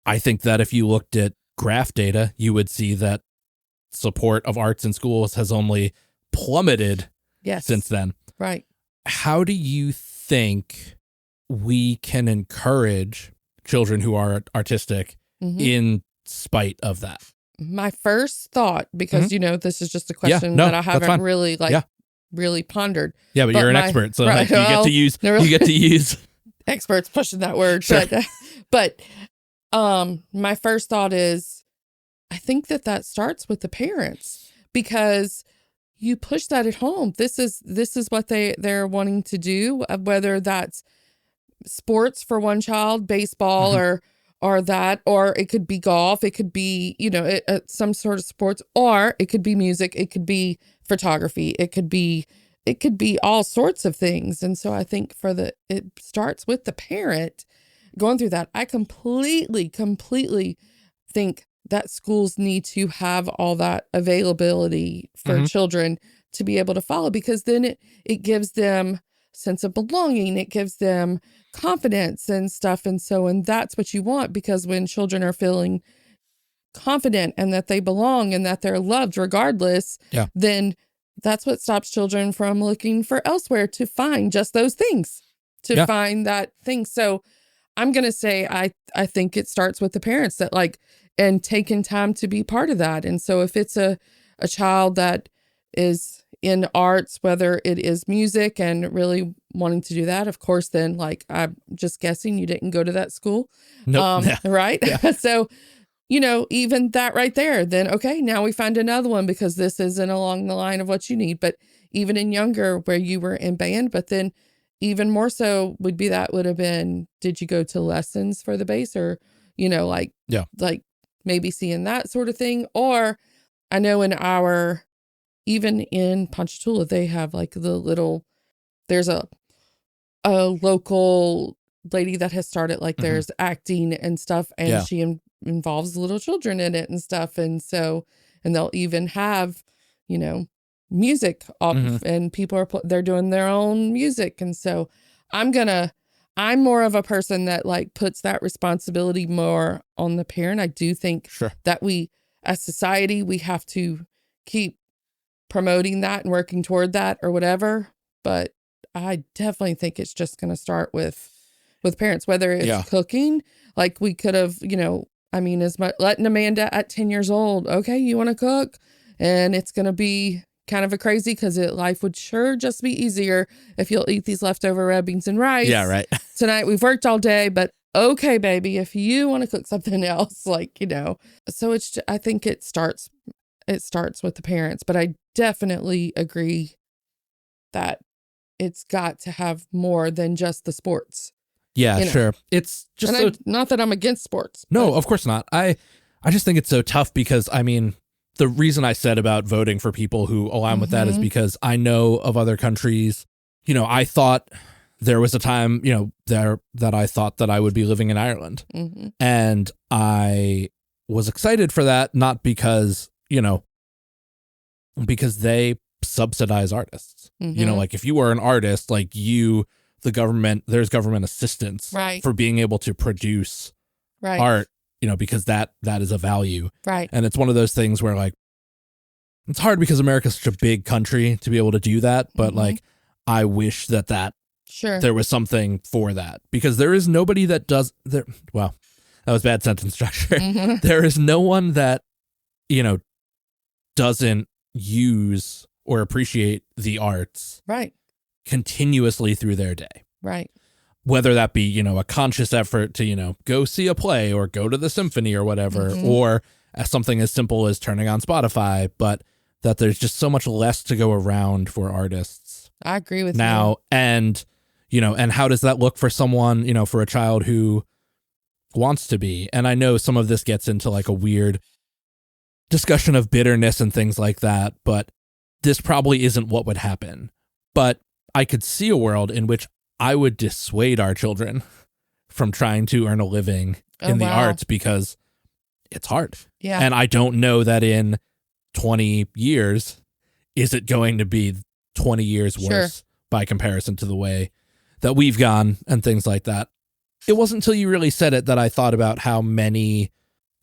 I think that if you looked at graph data, you would see that support of arts in schools has only plummeted since then. Right. how do you think we can encourage children who are artistic in spite of that? My first thought, because, this is just a Yeah, question no, that I that's haven't fine. really Yeah. really pondered. Yeah, but you're an expert, so right, like, you get to use well, you get to use experts pushing that word. Sure. But my first thought is, I think that starts with the parents, because you push that at home. This is what they're wanting to do, whether that's sports for one child, baseball or that, or it could be golf, it could be, some sort of sports, or it could be music, it could be photography, it could be all sorts of things. And so I think it starts with the parent going through that. I completely think that schools need to have all that availability for children to be able to follow, because then it gives them sense of belonging. It gives them confidence and stuff. And that's what you want, because when children are feeling confident and that they belong and that they're loved regardless, then that's what stops children from looking for elsewhere to find just those things, to find that thing. So I'm going to say, I think it starts with the parents that and taking time to be part of that. And so if it's a child that is in arts, whether it is music and really wanting to do that, of course, then I'm just guessing you didn't go to that school. Nope. Right. Yeah. So, even that right there, then, okay, now we find another one, because this isn't along the line of what you need. But even in younger, where you were in band, but then even more so would have been, did you go to lessons for the bass, or, maybe seeing that sort of thing. Or I know even in Ponchatoula, they have there's a local lady that has started, there's acting and stuff, and she involves little children in it and stuff. And so, and they'll even have, music up, and people they're doing their own music. And so I'm more of a person that puts that responsibility more on the parent. I do think that we, as society, we have to keep promoting that and working toward that or whatever. But I definitely think it's just going to start with parents, whether it's cooking, we could have, as much letting Amanda at 10 years old, okay, you want to cook? And it's going to be kind of a crazy, because life would sure just be easier if you'll eat these leftover red beans and rice. Yeah, right. Tonight we've worked all day, but okay, baby, if you want to cook something else, So I think it starts with the parents, but I definitely agree that it's got to have more than just the sports. Yeah, sure. It's just not that I'm against sports. No, of course not. I just think it's so tough, because the reason I said about voting for people who align with that is because I know of other countries. I thought there was a time, there that I thought that I would be living in Ireland, and I was excited for that, not because, because they subsidize artists. If you were an artist, the government, there's government assistance for being able to produce art, because that is a value. Right. And it's one of those things where it's hard, because America's such a big country to be able to do that. But I wish that there was something for that, because there is nobody that does there. Well, that was bad sentence structure. There is no one that, doesn't use or appreciate the arts continuously through their day. Right. Whether that be, a conscious effort to, go see a play or go to the symphony or whatever, or something as simple as turning on Spotify, but that there's just so much less to go around for artists. I agree with now. you. And, and how does that look for someone, for a child who wants to be? And I know some of this gets into a weird discussion of bitterness and things like that, but this probably isn't what would happen. But I could see a world in which I would dissuade our children from trying to earn a living in the arts, because it's hard. Yeah. And I don't know that in 20 years, is it going to be 20 years worse by comparison to the way that we've gone and things like that. It wasn't until you really said it that I thought about how many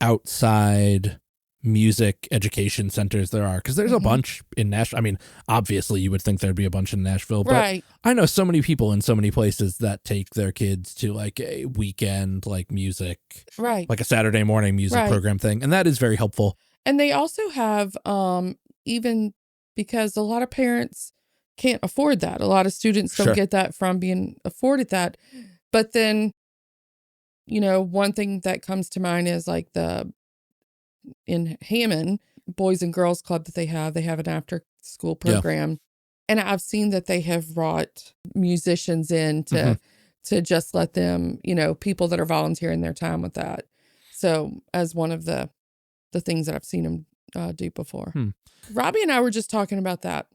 outside music education centers there are, because there's a bunch in Nashville. I mean, obviously you would think there'd be a bunch in Nashville, but Right. I know so many people in so many places that take their kids to like a weekend like music, Right. like a Saturday morning music Right. program thing, and that is very helpful. And they also have, even because a lot of parents can't afford that. A lot of students don't Sure. get that from being afforded that. But then, one thing that comes to mind is like in Hammond, Boys and Girls Club that they have an after school program. And I've seen that they have brought musicians in to just let them, people that are volunteering their time with that. So as one of the things that I've seen them do before. Robbie and I were just talking about that,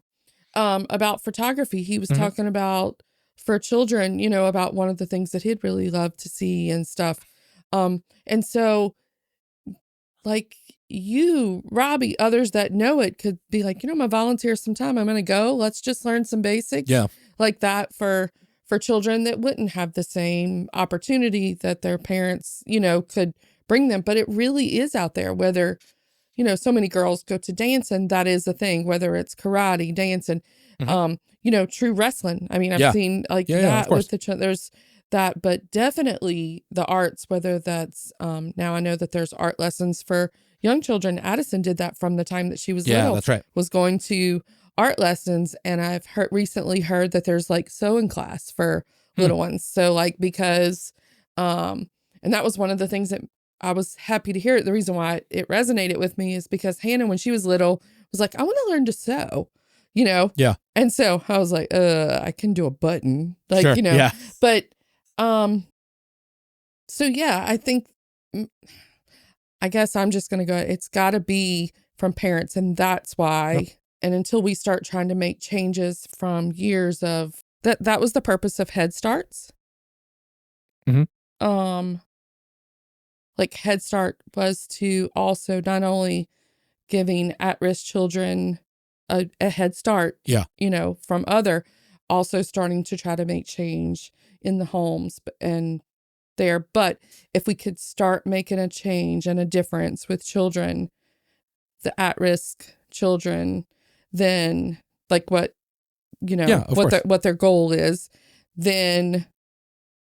about photography. He was talking about for children, about one of the things that he'd really love to see and stuff. And so like you, Robbie, others that know it could be like, I'm a volunteer sometime. I'm going to go. Let's just learn some basics like that for children that wouldn't have the same opportunity that their parents, could bring them. But it really is out there, whether, so many girls go to dance, and that is a thing, whether it's karate, dancing, true wrestling. I mean, I've seen like that with there's that, but definitely the arts, whether that's, now I know that there's art lessons for young children. Addison did that from the time that she was little. That's right. Was going to art lessons. And I've recently heard that there's like sewing class for little ones. So like, because, and that was one of the things that I was happy to hear. The reason why it resonated with me is because Hannah, when she was little, was like, I want to learn to sew, Yeah. And so I was like, I can do a button, like, but, so yeah, I think, I guess I'm just going to go, it's got to be from parents. And that's why, and until we start trying to make changes from years of that was the purpose of Head Starts. Like Head Start was to also not only giving at-risk children a head start, from other, also starting to try to make change in the homes and there. But if we could start making a change and a difference with children, the at-risk children, then like what, what their goal is, then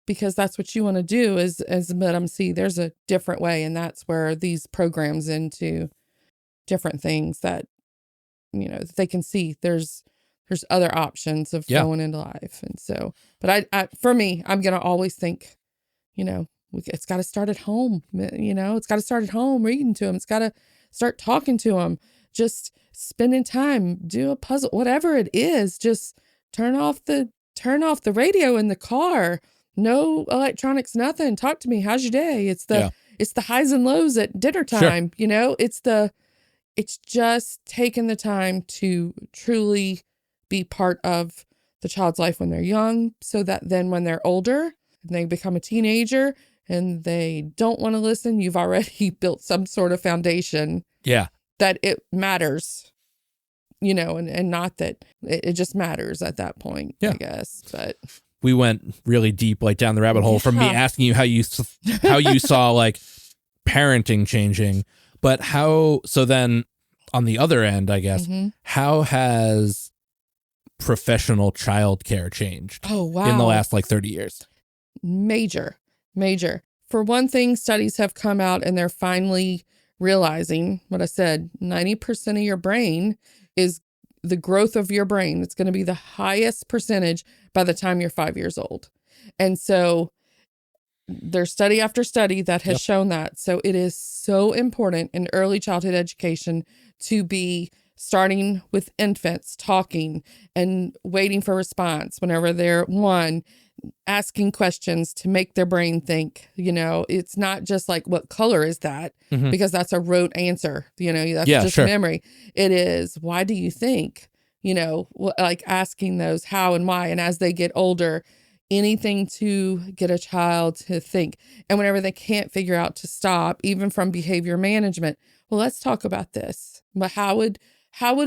because that's what you want to do is, as Madam C, there's a different way. And that's where these programs into different things that, they can see there's other options of going into life. And so, but I for me, I'm going to always think, it's got to start at home, it's got to start at home, reading to them. It's got to start talking to them, just spending time, do a puzzle, whatever it is, just turn off the radio in the car. No electronics, nothing. Talk to me. How's your day? It's the highs and lows at dinner time. It's just taking the time to truly be part of the child's life when they're young, so that then when they're older and they become a teenager and they don't want to listen, you've already built some sort of foundation. That it matters, and not that it just matters at that point, I guess. But we went really deep, like down the rabbit hole from me asking you how you saw like parenting changing, but so then on the other end, I guess, how has professional childcare changed? Oh, wow. In the last like 30 years? Major. For one thing, studies have come out and they're finally realizing what I said, 90% of your brain is the growth of your brain. It's going to be the highest percentage by the time you're 5 years old. And so there's study after study that has shown that. So it is so important in early childhood education to be starting with infants, talking and waiting for response whenever they're one, asking questions to make their brain think. It's not just like, what color is that? Because that's a rote answer. That's just memory. It is, why do you think? Like asking those how and why. And as they get older, anything to get a child to think. And whenever they can't figure out to stop, even from behavior management, well, let's talk about this. But how would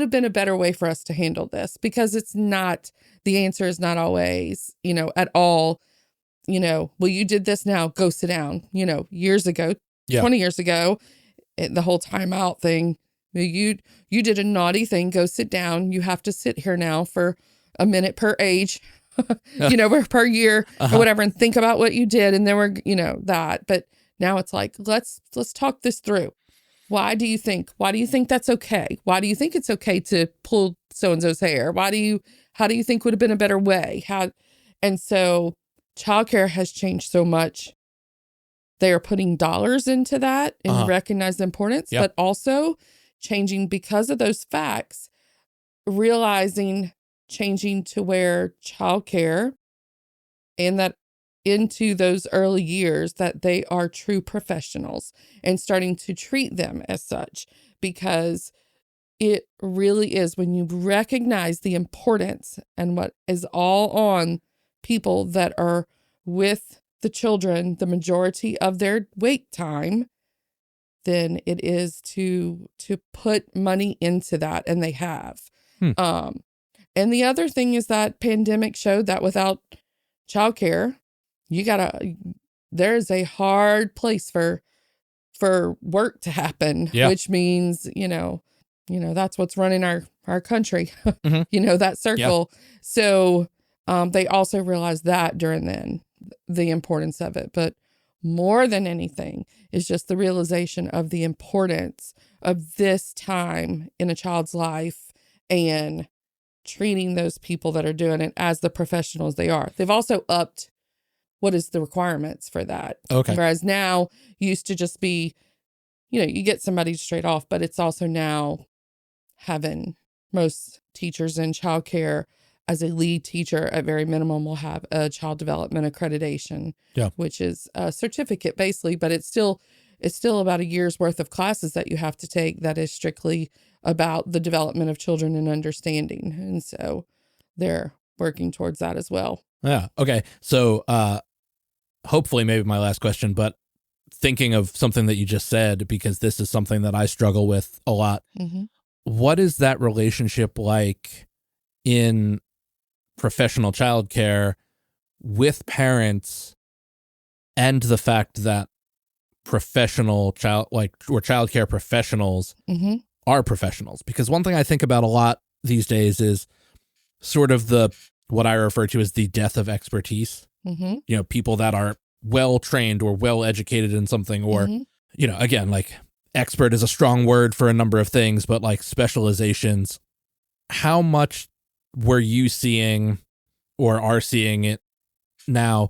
have been a better way for us to handle this? Because it's not, the answer is not always, at all, well, you did this, now go sit down, years ago, 20 years ago, the whole timeout thing. You did a naughty thing. Go sit down. You have to sit here now for a minute per age, per year or whatever, and think about what you did. And then we're, that. But now it's like, let's talk this through. Why do you think that's okay? Why do you think it's okay to pull so-and-so's hair? How do you think would have been a better way? And so childcare has changed so much. They are putting dollars into that and recognize the importance, but also changing because of those facts, changing to where childcare and that into those early years that they are true professionals and starting to treat them as such, because it really is when you recognize the importance and what is all on people that are with the children, the majority of their wait time, then it is to put money into that, and they have. And the other thing is that pandemic showed that without childcare, there's a hard place for work to happen, which means, that's what's running our country, that circle. Yeah. So they also realized that during then, the importance of it. But more than anything is just the realization of the importance of this time in a child's life and treating those people that are doing it as the professionals they are. They've also upped what is the requirements for that. Okay. Whereas now used to just be, you get somebody straight off, but it's also now having most teachers in childcare as a lead teacher at very minimum will have a child development accreditation, which is a certificate basically, but it's still about a year's worth of classes that you have to take that is strictly about the development of children and understanding. And so they're working towards that as well. Yeah. Okay. So hopefully maybe my last question, but thinking of something that you just said, because this is something that I struggle with a lot. Mm-hmm. What is that relationship like in professional childcare with parents, and the fact that professional childcare professionals are professionals? Because one thing I think about a lot these days is sort of what I refer to as the death of expertise. Mm-hmm. People that are well trained or well educated in something, or again, like expert is a strong word for a number of things, but like specializations. How much were you seeing or are seeing it now,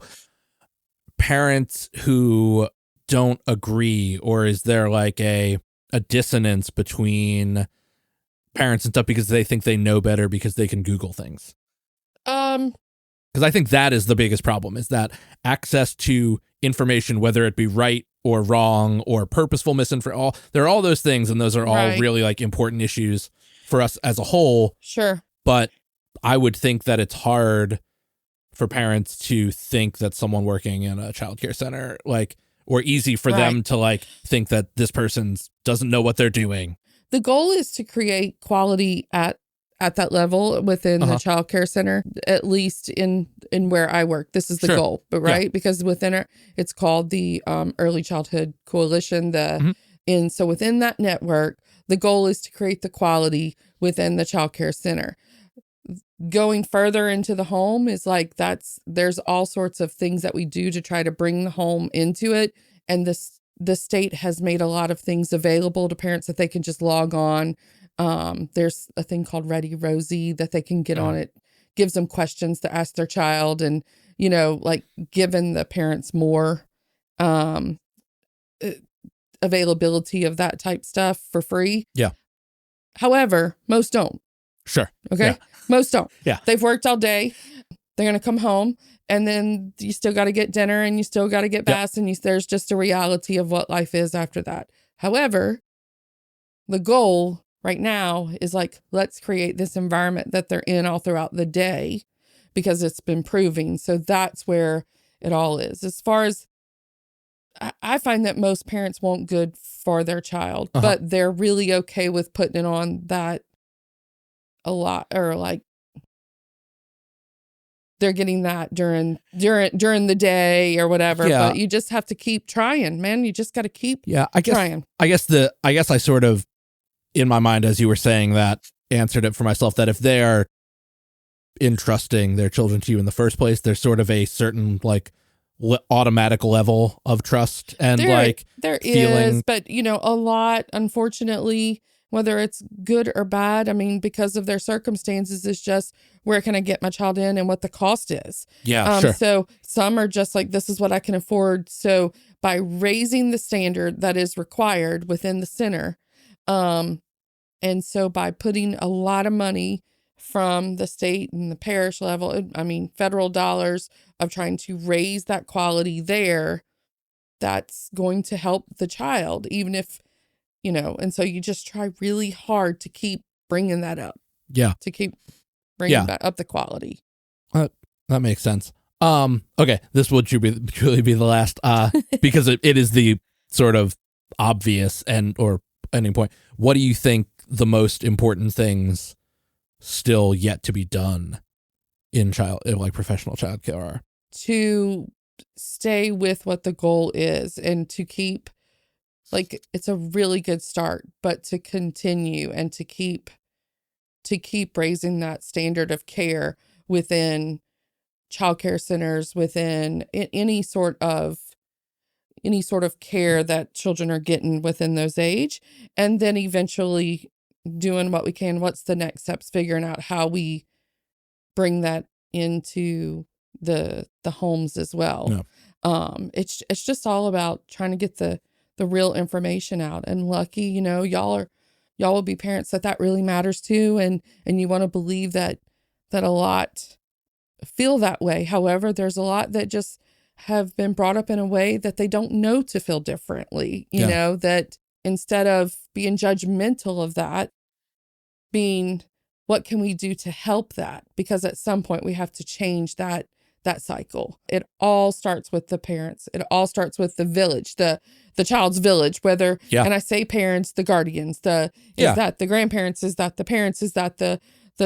parents who don't agree, or is there like a dissonance between parents and stuff because they think they know better because they can Google things? Because I think that is the biggest problem, is that access to information, whether it be right or wrong or purposeful misinformation, there are all those things, and those are all really like important issues for us as a whole. Sure. But I would think that it's hard for parents to think that someone working in a childcare center, or easy for them to think that this person doesn't know what they're doing. The goal is to create quality at that level within the childcare center, at least in where I work. This is the goal, but because within it's called the Early Childhood Coalition. So within that network, the goal is to create the quality within the childcare center. Going further into the home is there's all sorts of things that we do to try to bring the home into it. And the state has made a lot of things available to parents that they can just log on. There's a thing called Ready Rosie that they can get on. It gives them questions to ask their child, and, giving the parents more availability of that type stuff for free. Yeah. However, most don't. Sure. Okay. Yeah. Most don't. Yeah. They've worked all day. They're going to come home, and then you still got to get dinner, and you still got to get baths, and there's just a reality of what life is after that. However, the goal right now is let's create this environment that they're in all throughout the day, because it's been proving. So that's where it all is. As far as I find that most parents want good for their child, but they're really okay with putting it on that a lot, or they're getting that during the day or whatever. Yeah. But you just have to keep trying, man. You just got to keep trying. I guess I sort of, in my mind, as you were saying that, answered it for myself, that if they are entrusting their children to you in the first place, there's sort of a certain like automatic level of trust and there feeling. is, but a lot, unfortunately, whether it's good or bad, I mean, because of their circumstances, is just where can I get my child in and what the cost is. Yeah, sure. So some are just like, this is what I can afford. So by raising the standard that is required within the center, and so by putting a lot of money from the state and the parish level, I mean, federal dollars of trying to raise that quality there, that's going to help the child, even if, and so you just try really hard to keep bringing that up. Yeah. To keep bringing that up the quality. That makes sense. Okay. This would truly be the last, because it is the sort of obvious or ending point. What do you think the most important things still yet to be done in professional childcare are? To stay with what the goal is and to keep, it's a really good start, but to continue and to keep raising that standard of care within childcare centers, within any sort of care that children are getting within those age, and then eventually doing what we can. What's the next steps? Figuring out how we bring that into the homes as well. Yeah. It's just all about trying to get the real information out. And lucky, y'all will be parents that really matters to, and you want to believe that a lot feel that way. However, there's a lot that just have been brought up in a way that they don't know to feel differently. You know, that instead of being judgmental of that, being, what can we do to help that? Because at some point we have to change that cycle. It all starts with the parents. It all starts with the village, the child's village, whether, and I say parents, the guardians, is that the grandparents, is that the parents, is that the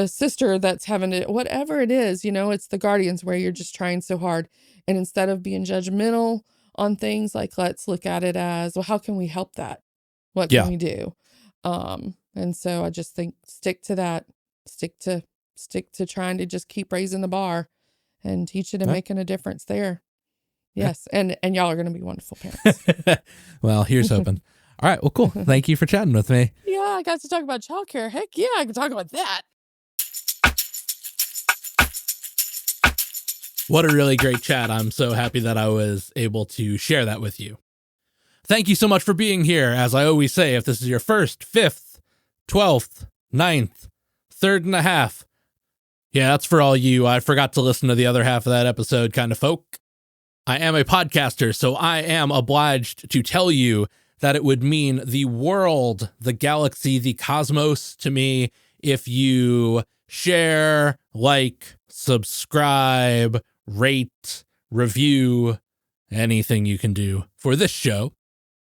sister that's having it, whatever it is, it's the guardians, where you're just trying so hard. And instead of being judgmental on things, let's look at it as, well, how can we help that? What can we do? And so I just think stick to that, stick to trying to just keep raising the bar and teaching and making a difference there. Yes. And y'all are going to be wonderful parents. Well, here's hoping. All right. Well, cool. Thank you for chatting with me. Yeah. I got to talk about childcare. Heck yeah. I can talk about that. What a really great chat. I'm so happy that I was able to share that with you. Thank you so much for being here. As I always say, if this is your first, 5th, 12th, 9th, 3rd and a half, yeah, that's for all you I forgot to listen to the other half of that episode kind of folk. I am a podcaster, so I am obliged to tell you that it would mean the world, the galaxy, the cosmos to me if you share, subscribe, rate, review, anything you can do for this show.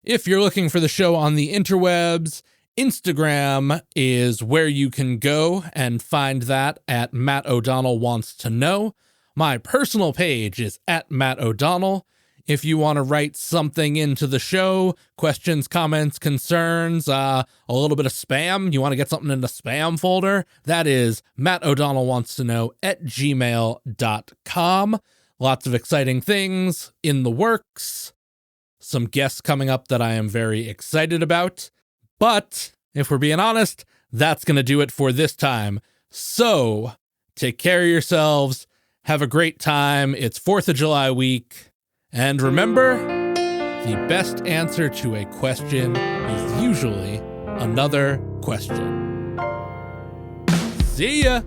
If you're looking for the show on the interwebs, Instagram is where you can go and find that at Matt O'Donnell Wants to Know. My personal page is at Matt O'Donnell. If you want to write something into the show, questions, comments, concerns, a little bit of spam, you want to get something in the spam folder, that is Matt O'Donnell Wants to Know at gmail.com. Lots of exciting things in the works. Some guests coming up that I am very excited about. But if we're being honest, that's going to do it for this time. So take care of yourselves. Have a great time. It's 4th of July week. And remember, the best answer to a question is usually another question. See ya!